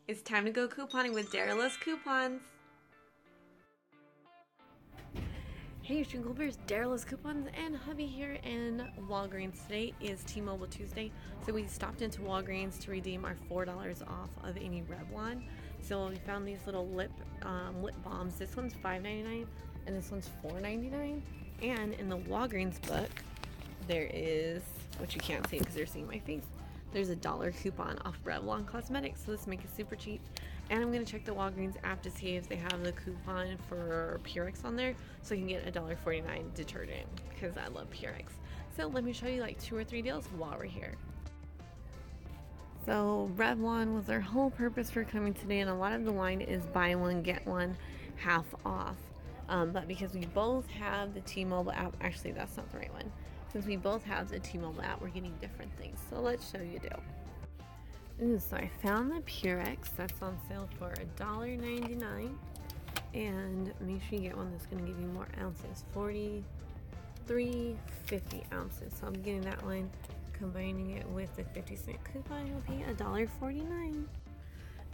It's time to go couponing with Daryl's Coupons. Hey, Stream Clippers, Daryl's Coupons and hubby here in Walgreens. Today is T-Mobile Tuesday, so we stopped into Walgreens to redeem our $4 off of any Revlon. So we found these little lip balms. This one's $5.99 and this one's $4.99. And in the Walgreens book, there is, which you can't see because you're seeing my face, there's a $1 coupon off Revlon Cosmetics, so this makes it super cheap. And I'm going to check the Walgreens app to see if they have the coupon for Purex on there, so you can get a $1.49 detergent, because I love Purex. So let me show you like 2 or 3 deals while we're here. So Revlon was our whole purpose for coming today, and a lot of the line is buy one, get one half off. But because we both have the T-Mobile app, actually that's not the right one. Since we both have the T-Mobile app, we're getting different things. So let's show you a deal. Ooh, so I found the Purex that's on sale for $1.99, and make sure you get one that's going to give you more ounces, 43.50 ounces. So I'm getting that one, combining it with the 50-cent coupon, will be $1.49.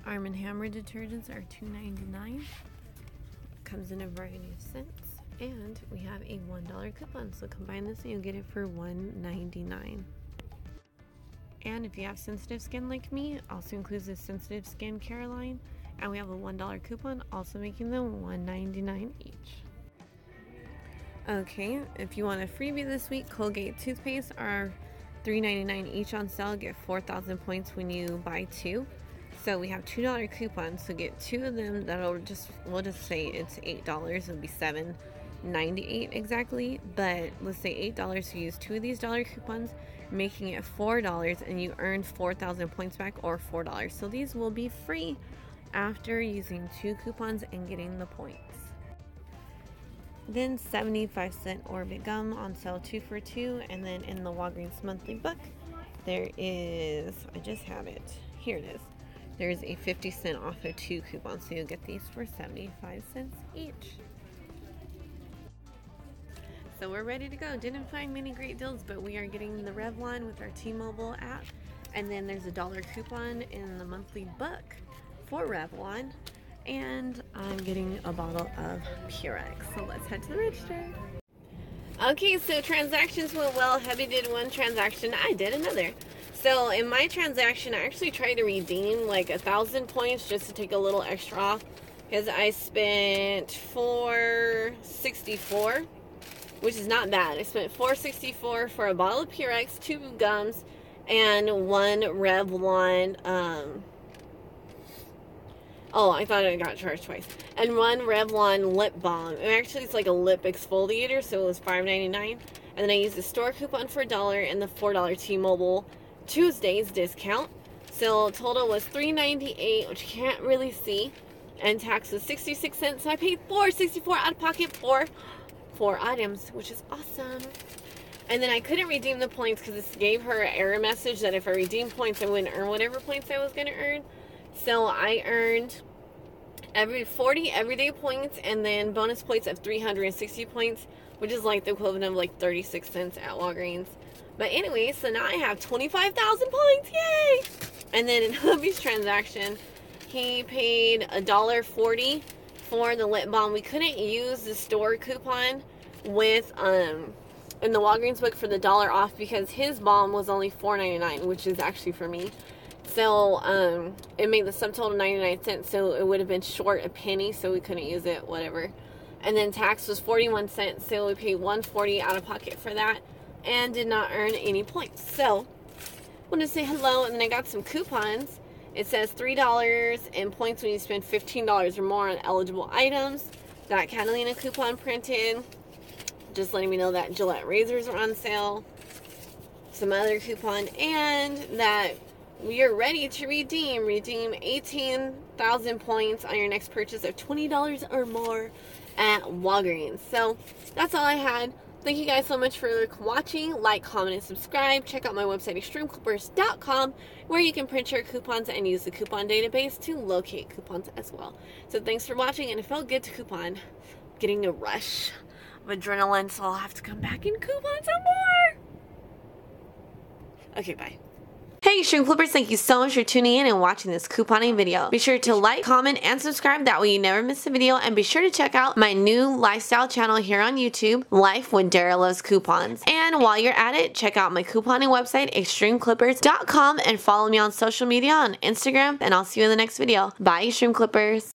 Arm & Hammer detergents are $2.99. Comes in a variety of scents, and we have a $1 coupon. So combine this and you'll get it for $1.99. And if you have sensitive skin like me, also includes the sensitive skin care line, and we have a $1 coupon, also making them $1.99 each. Okay, if you want a freebie this week, Colgate toothpaste are $3.99 each on sale. Get 4,000 points when you buy 2. So we have $2 coupons, so get 2 of them. We'll just say it's $8. It'll be $7.98 exactly, but let's say $8. So use 2 of these $1 coupons, making it $4, and you earn 4,000 points back, or $4. So these will be free after using 2 coupons and getting the points. Then 75-cent Orbit gum on sale 2 for $2, and then in the Walgreens monthly book, there is, I just have it, here it is. There's a 50-cent off of 2 coupons, so you'll get these for 75 cents each. So we're ready to go. Didn't find many great deals, but we are getting the Revlon with our T-Mobile app. And then there's a $1 coupon in the monthly book for Revlon. And I'm getting a bottle of Purex. So let's head to the register. Okay, so transactions went well. Hubby did one transaction. I did another. So in my transaction, I actually tried to redeem like 1,000 points just to take a little extra off, because I spent $4.64. Which is not bad. I spent $4.64 for a bottle of Purex, 2 gums, and 1 Revlon, I thought I got charged twice. And 1 Revlon lip balm. And actually it's like a lip exfoliator, so it was $5.99. And then I used the store coupon for $1 and the $4 T-Mobile Tuesdays discount. So total was $3.98, which you can't really see. And tax was 66 cents, so I paid $4.64 out of pocket for 4 items, which is awesome. And then I couldn't redeem the points because this gave her an error message that if I redeemed points, I wouldn't earn whatever points I was going to earn. So I earned 40 everyday points, and then bonus points of 360 points, which is like the equivalent of like 36 cents at Walgreens. But anyway, so now I have 25,000 points, yay! And then in hubby's transaction, he paid $1.40 for the lip balm. We couldn't use the store coupon with in the Walgreens book for the $1 off because his balm was only $4.99, which is actually for me. So it made the subtotal 99 cents, so it would have been short a penny, so we couldn't use it, whatever. And then tax was 41 cents, so we paid $1.40 out of pocket for that and did not earn any points. So I want to say hello, and then I got some coupons. It says $3 in points when you spend $15 or more on eligible items. That Catalina coupon printed. Just letting me know that Gillette razors are on sale. Some other coupon. And that we are ready to redeem 18,000 points on your next purchase of $20 or more at Walgreens. So that's all I had. Thank you guys so much for watching. Like, comment, and subscribe. Check out my website, extremeclippers.com, where you can print your coupons and use the coupon database to locate coupons as well. So thanks for watching, and it felt good to coupon. Getting a rush of adrenaline, so I'll have to come back and coupon some more. Okay, bye. Hey Extreme Clippers, thank you so much for tuning in and watching this couponing video. Be sure to like, comment, and subscribe, that way you never miss a video, and be sure to check out my new lifestyle channel here on YouTube, Life When Dara Loves Coupons. And while you're at it, check out my couponing website, extremeclippers.com, and follow me on social media on Instagram, and I'll see you in the next video. Bye Extreme Clippers.